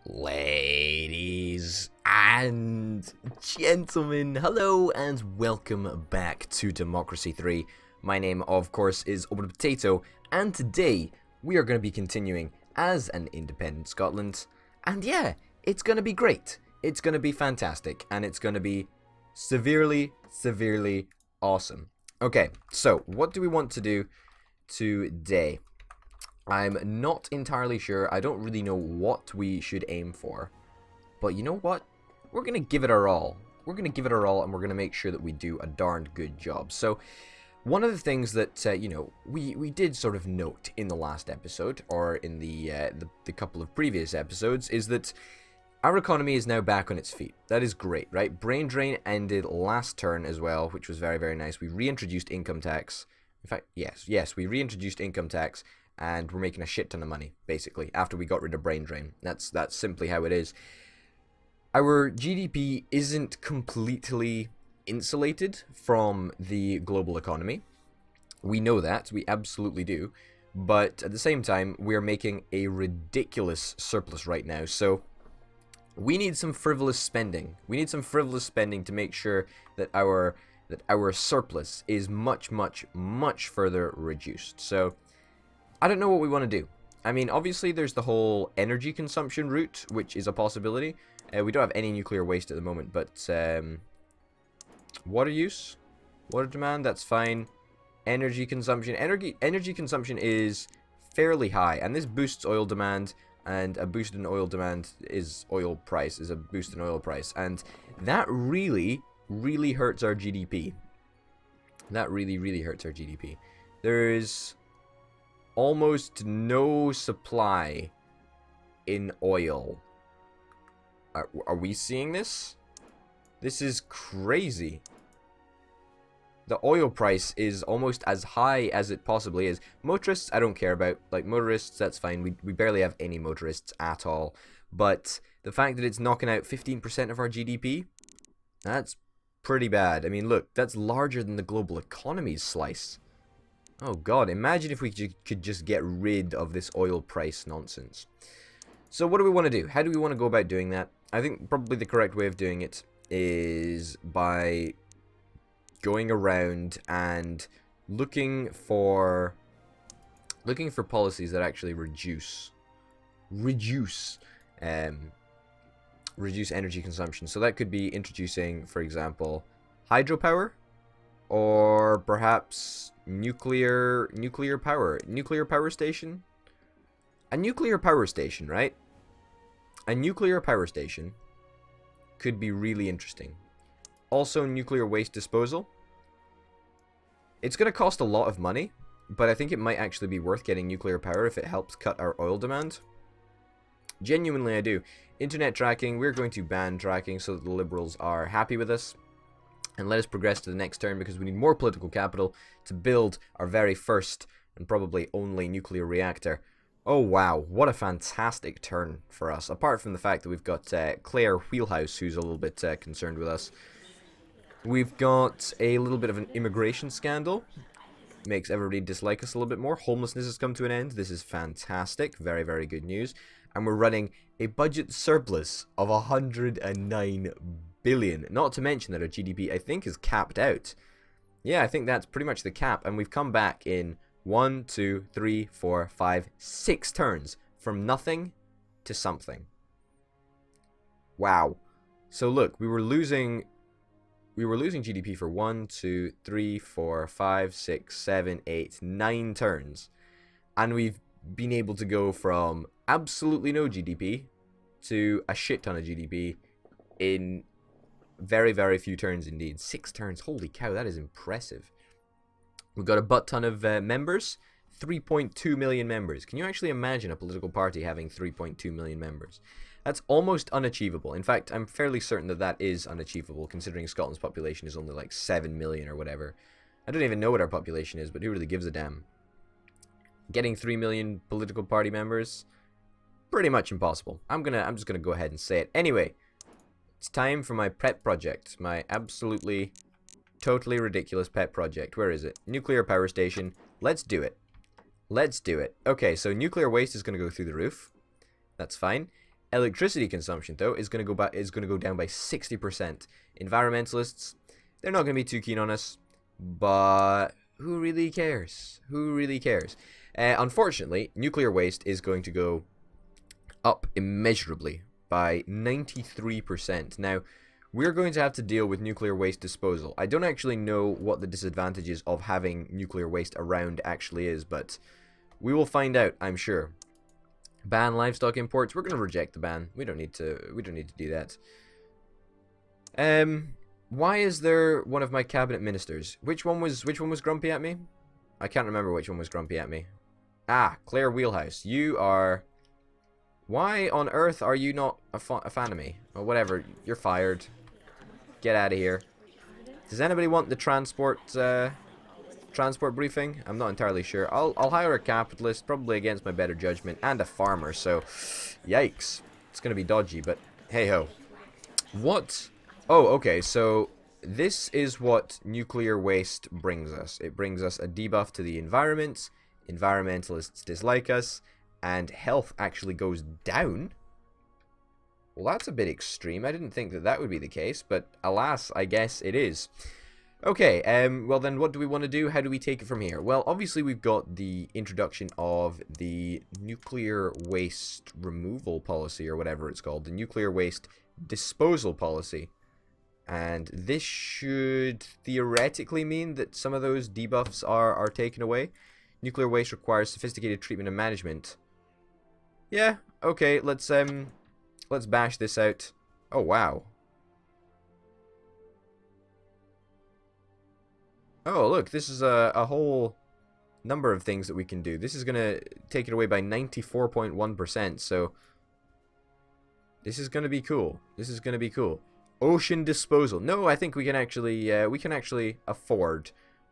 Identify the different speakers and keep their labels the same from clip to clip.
Speaker 1: Ladies and gentlemen, hello and welcome back to Democracy 3. My name, of course, is Open Potato, and today we are going to be continuing as an independent Scotland. And yeah, it's going to be great. It's going to be fantastic, and it's going to be severely awesome. Okay, so what do we want to do today? I'm not entirely sure. I don't really know what we should aim for. But you know what? We're going to give it our all. We're going to give it our all, and we're going to make sure that we do a darned good job. So, one of the things that, we did sort of note in the last episode, or in the couple of previous episodes, is that our economy is now back on its feet. That is great, right? Brain drain ended last turn as well, which was very nice. We reintroduced income tax. In fact, yes, we reintroduced income tax. And we're making a shit ton of money, basically, after we got rid of brain drain. That's simply how it is. Our GDP isn't completely insulated from the global economy. We know that. We absolutely do. But at the same time, we're making a ridiculous surplus right now. So we need some frivolous spending. We need some frivolous spending to make sure that our surplus is much further reduced. So I don't know what we want to do. I mean, obviously, there's the whole energy consumption route, which is a possibility. We don't have any nuclear waste at the moment, but water use, water demand, that's fine. Energy consumption. Energy consumption is fairly high, and this boosts oil demand, and a boost in oil demand is oil price, is a boost in oil price, and that really hurts our GDP. That really hurts our GDP. There's almost no supply in oil. Are we seeing this? This is crazy. The oil price is almost as high as it possibly is. Motorists, I don't care about. Like, motorists, that's fine. We barely have any motorists at all. But the fact that it's knocking out 15% of our GDP, that's pretty bad. I mean, look, that's larger than the global economy's slice. Oh god, imagine if we could just get rid of this oil price nonsense. So what do we want to do? How do we want to go about doing that? I think probably the correct way of doing it is by going around and looking for policies that actually reduce energy consumption. So that could be introducing, for example, hydropower, or perhaps nuclear power station. A nuclear power station, right? A nuclear power station could be really interesting. Also, nuclear waste disposal. It's going to cost a lot of money, but I think it might actually be worth getting nuclear power if it helps cut our oil demand. Genuinely, I do. Internet tracking, we're going to ban tracking so that the Liberals are happy with us. And let us progress to the next turn, because we need more political capital to build our very first and probably only nuclear reactor. Oh wow, what a fantastic turn for us. Apart from the fact that we've got Claire Wheelhouse, who's a little bit concerned with us. We've got a little bit of an immigration scandal. Makes everybody dislike us a little bit more. Homelessness has come to an end. This is fantastic. Very good news. And we're running a budget surplus of 109 billion. Not to mention that our GDP, I think, is capped out. Yeah, I think that's pretty much the cap. And we've come back in 1, 2, 3, 4, 5, 6 turns from nothing to something. Wow. So look, we were losing GDP for 1, 2, 3, 4, 5, 6, 7, 8, 9 turns. And we've been able to go from absolutely no GDP to a shit ton of GDP in very few turns indeed. 6 turns. Holy cow, that is impressive. We've got a butt ton of members. 3.2 million members. Can you actually imagine a political party having 3.2 million members? That's almost unachievable. In fact, I'm fairly certain that that is unachievable, considering Scotland's population is only like 7 million or whatever. I don't even know what our population is, but who really gives a damn? Getting 3 million political party members? Pretty much impossible. I'm just gonna go ahead and say it. Anyway, it's time for my pet project. My absolutely, totally ridiculous pet project. Where is it? Nuclear power station. Let's do it. Let's do it. Okay, so nuclear waste is going to go through the roof. That's fine. Electricity consumption, though, is going to go down by 60%. Environmentalists, they're not going to be too keen on us, but who really cares? Who really cares? Unfortunately, nuclear waste is going to go up immeasurably by 93%. Now, we're going to have to deal with nuclear waste disposal. I don't actually know what the disadvantages of having nuclear waste around actually is, but we will find out, I'm sure. Ban livestock imports. We're going to reject the ban. We don't need to do that. Why is there one of my cabinet ministers? Which one was grumpy at me? I can't remember which one was grumpy at me. Ah, Claire Wheelhouse. You are... Why on earth are you not a fan of me? Or whatever, you're fired. Get out of here. Does anybody want the transport briefing? I'm not entirely sure. I'll hire a capitalist, probably against my better judgment, and a farmer, so yikes. It's gonna be dodgy, but hey ho. What? Oh, okay, so this is what nuclear waste brings us. It brings us a debuff to the environment, environmentalists dislike us, and health actually goes down. Well, that's a bit extreme. I didn't think that that would be the case, but alas, I guess it is. Okay, well then what do we want to do? How do we take it from here? Well, obviously we've got the introduction of the nuclear waste removal policy, or whatever it's called, the nuclear waste disposal policy. And this should theoretically mean that some of those debuffs are taken away. Nuclear waste requires sophisticated treatment and management. Yeah, okay, let's bash this out. Oh, wow. Oh, look, this is a whole number of things that we can do. This is going to take it away by 94.1%, so this is going to be cool. This is going to be cool. Ocean disposal. No, I think we can actually afford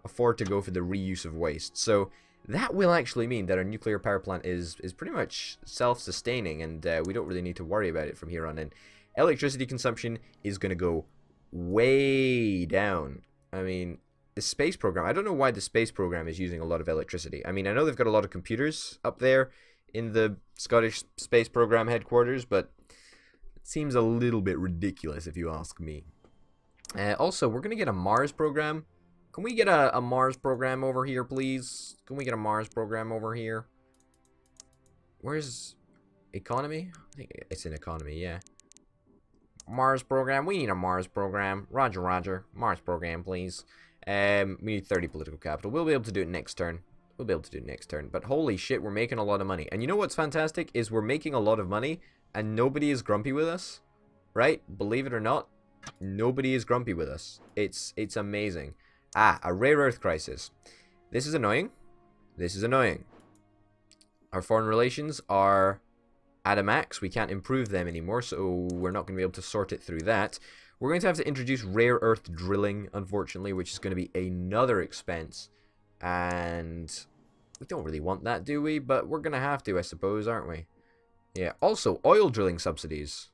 Speaker 1: to go for the reuse of waste. So that will actually mean that our nuclear power plant is pretty much self-sustaining, and we don't really need to worry about it from here on in. Electricity consumption is going to go way down. I mean, the space program, I don't know why the space program is using a lot of electricity. I mean, I know they've got a lot of computers up there in the Scottish space program headquarters, but it seems a little bit ridiculous if you ask me. Also, we're going to get a Mars program. Can we get a Mars program over here, please? Can we get a Mars program over here? Where's economy? I think it's in economy, yeah. Mars program. We need a Mars program. Roger, roger. Mars program, please. We need 30 political capital. We'll be able to do it next turn. We'll be able to do it next turn. But holy shit, we're making a lot of money. And you know what's fantastic? Is we're making a lot of money and nobody is grumpy with us. Right? Believe it or not, nobody is grumpy with us. It's amazing. Ah, a rare earth crisis. This is annoying. This is annoying. Our foreign relations are at a max. We can't improve them anymore, so we're not going to be able to sort it through that. We're going to have to introduce rare earth drilling, unfortunately, which is going to be another expense. And we don't really want that, do we? But we're going to have to, I suppose, aren't we? Yeah. Also, oil drilling subsidies.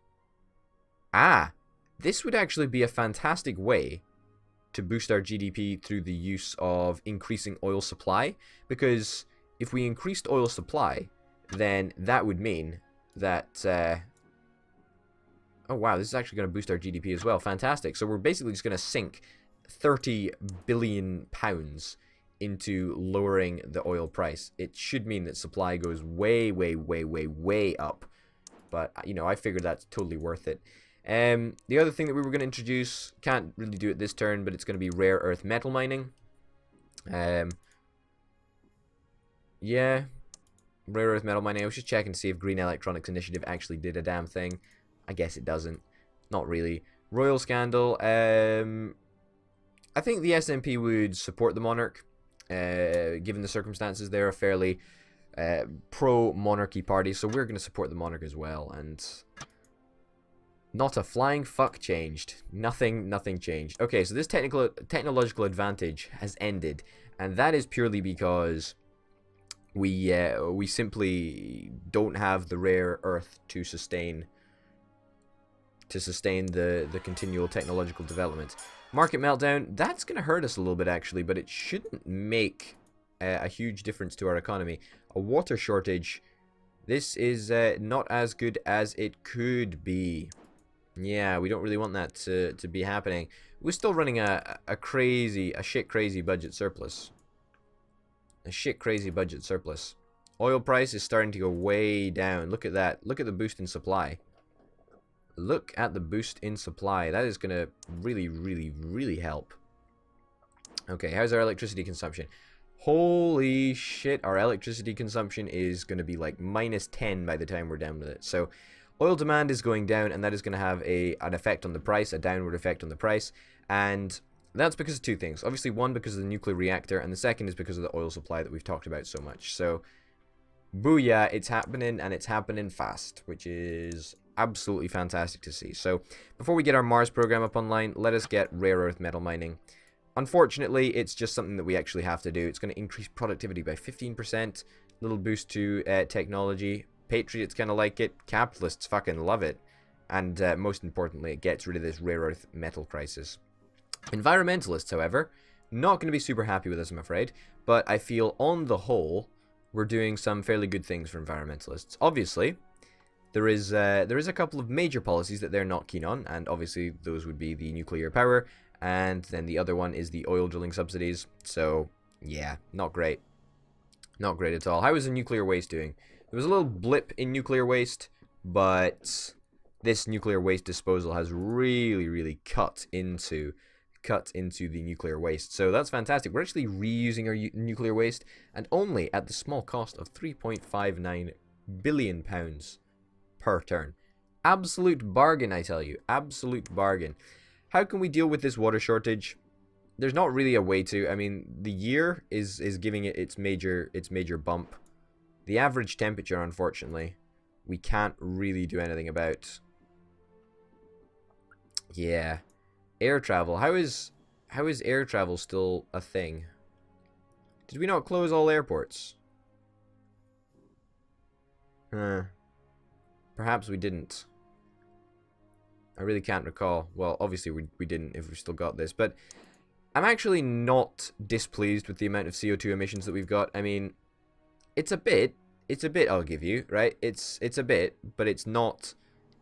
Speaker 1: Ah, this would actually be a fantastic way to boost our GDP through the use of increasing oil supply, because if we increased oil supply, then that would mean that oh wow, this is actually going to boost our GDP as well. Fantastic. So we're basically just going to sink 30 billion pounds into lowering the oil price. It should mean that supply goes way, way, way, way, way up, but you know, I figured that's totally worth it. The other thing that we were going to introduce, can't really do it this turn, but it's going to be rare earth metal mining. Yeah, rare earth metal mining. I was just checking to see if Green Electronics Initiative actually did a damn thing. I guess it doesn't. Not really. Royal Scandal. I think the SNP would support the monarch. Given the circumstances, they're a fairly pro-monarchy party, so we're going to support the monarch as well, and not a flying fuck changed. Nothing changed. Okay, so this technological advantage has ended, and that is purely because we simply don't have the rare earth to sustain the continual technological development. Market meltdown, that's going to hurt us a little bit actually, but it shouldn't make a huge difference to our economy. A water shortage This is not as good as it could be. Yeah, we don't really want that to be happening. We're still running a shit crazy budget surplus. A shit crazy budget surplus. Oil price is starting to go way down. Look at that. Look at the boost in supply. Look at the boost in supply. That is going to really, really, really help. Okay, how's our electricity consumption? Holy shit, our electricity consumption is going to be like -10 by the time we're done with it. So, oil demand is going down, and that is going to have an effect on the price, a downward effect on the price. And that's because of two things. Obviously, one, because of the nuclear reactor, and the second is because of the oil supply that we've talked about so much. So, booyah, it's happening, and it's happening fast, which is absolutely fantastic to see. So, before we get our Mars program up online, let us get rare earth metal mining. Unfortunately, it's just something that we actually have to do. It's going to increase productivity by 15%. Little boost to technology. Patriots kind of like it. Capitalists fucking love it. And most importantly, it gets rid of this rare earth metal crisis. Environmentalists, however, not going to be super happy with this, I'm afraid. But I feel, on the whole, we're doing some fairly good things for environmentalists. Obviously, there is a couple of major policies that they're not keen on. And obviously, those would be the nuclear power. And then the other one is the oil drilling subsidies. So, yeah, not great. Not great at all. How is the nuclear waste doing? There was a little blip in nuclear waste, but this nuclear waste disposal has really, really cut into the nuclear waste. So that's fantastic. We're actually reusing our nuclear waste, and only at the small cost of £3.59 billion per turn. Absolute bargain, I tell you. Absolute bargain. How can we deal with this water shortage? There's not really a way to. I mean, the year is giving it its major bump. The average temperature, unfortunately, we can't really do anything about. Yeah. Air travel. How is air travel still a thing? Did we not close all airports? Perhaps we didn't. I really can't recall. Well, obviously we didn't if we've still got this. But I'm actually not displeased with the amount of CO2 emissions that we've got. I mean, it's a bit, I'll give you, right? It's a bit, but it's not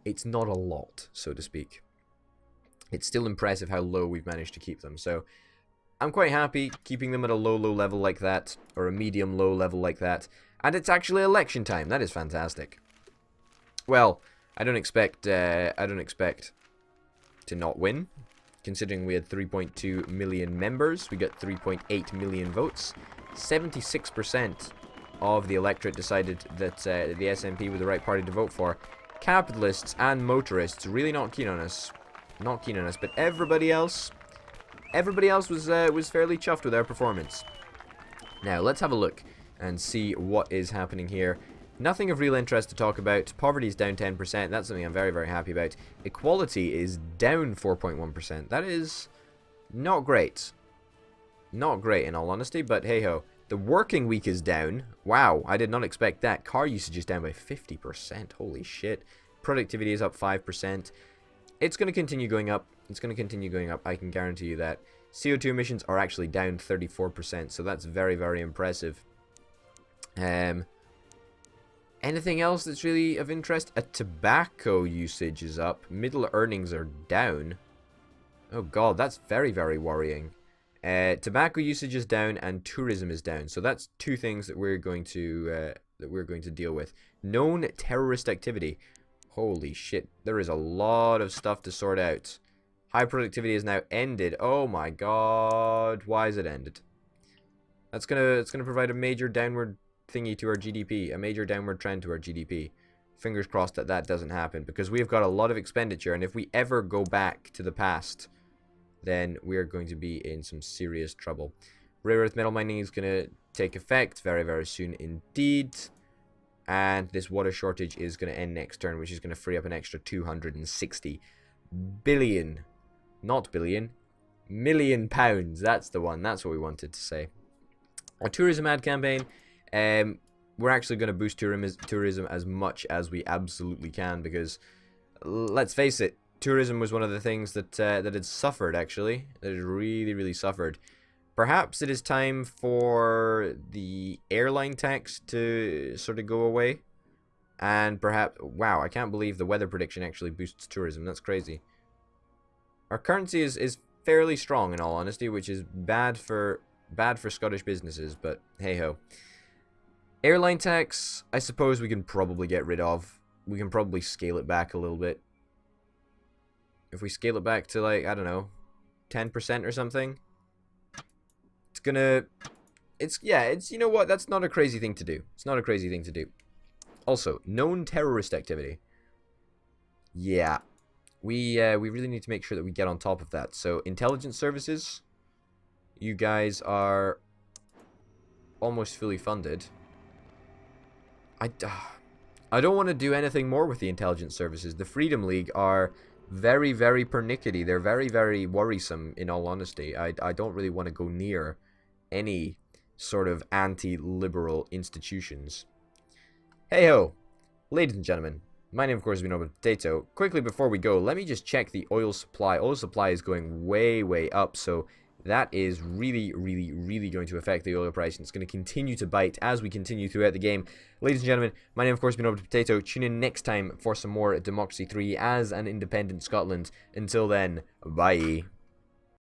Speaker 1: a lot, so to speak. It's still impressive how low we've managed to keep them. So I'm quite happy keeping them at a low level like that, or a medium low level like that. And it's actually election time. That is fantastic. Well, I don't expect to not win, considering we had 3.2 million members. We got 3.8 million votes. 76% of the electorate decided that the SNP were the right party to vote for. Capitalists and motorists really not keen on us. Not keen on us, but everybody else was fairly chuffed with our performance. Now, let's have a look and see what is happening here. Nothing of real interest to talk about. Poverty is down 10%. That's something I'm very, very happy about. Equality is down 4.1%. That is not great. Not great, in all honesty, but hey-ho. The working week is down. Wow, I did not expect that. Car usage is down by 50%. Holy shit. Productivity is up 5%. It's going to continue going up. It's going to continue going up. I can guarantee you that. CO2 emissions are actually down 34%, so that's very, very impressive. Anything else that's really of interest? A tobacco usage is up. Middle earnings are down. Oh god, that's very, very worrying. Tobacco usage is down and tourism is down. So that's two things that we're going to deal with. Known terrorist activity. Holy shit, there is a lot of stuff to sort out. High productivity is now ended. Oh my god, why is it ended? It's gonna provide a major downward thingy to our GDP, a major downward trend to our GDP. Fingers crossed that that doesn't happen, because we've got a lot of expenditure, and if we ever go back to the past, then we're going to be in some serious trouble. Rare earth metal mining is going to take effect very, very soon indeed, and this water shortage is going to end next turn, which is going to free up an extra 260 billion, not billion, million pounds. That's the one. That's what we wanted to say. A tourism ad campaign. We're actually going to boost tourism as much as we absolutely can, because let's face it, tourism was one of the things that that had suffered, actually. That had really, really suffered. Perhaps it is time for the airline tax to sort of go away. And perhaps... Wow, I can't believe the weather prediction actually boosts tourism. That's crazy. Our currency is fairly strong, in all honesty, which is bad for Scottish businesses, but hey-ho. Airline tax, I suppose we can probably get rid of. We can probably scale it back a little bit. If we scale it back to, like, I don't know, 10% or something. It's gonna... It's, you know what, that's not a crazy thing to do. It's not a crazy thing to do. Also, known terrorist activity. Yeah. We really need to make sure that we get on top of that. So, intelligence services, you guys are almost fully funded. I don't want to do anything more with the intelligence services. The Freedom League are very, very pernickety. They're very, very worrisome, in all honesty. I don't really want to go near any sort of anti-liberal institutions. Hey-ho! Ladies and gentlemen, my name, of course, has been Potato. Quickly before we go, let me just check the oil supply. Oil supply is going way, way up, so that is really, really, really going to affect the oil price, and it's going to continue to bite as we continue throughout the game. Ladies and gentlemen, my name, of course, has been Potato. Tune in next time for some more Democracy 3 as an independent Scotland. Until then, bye.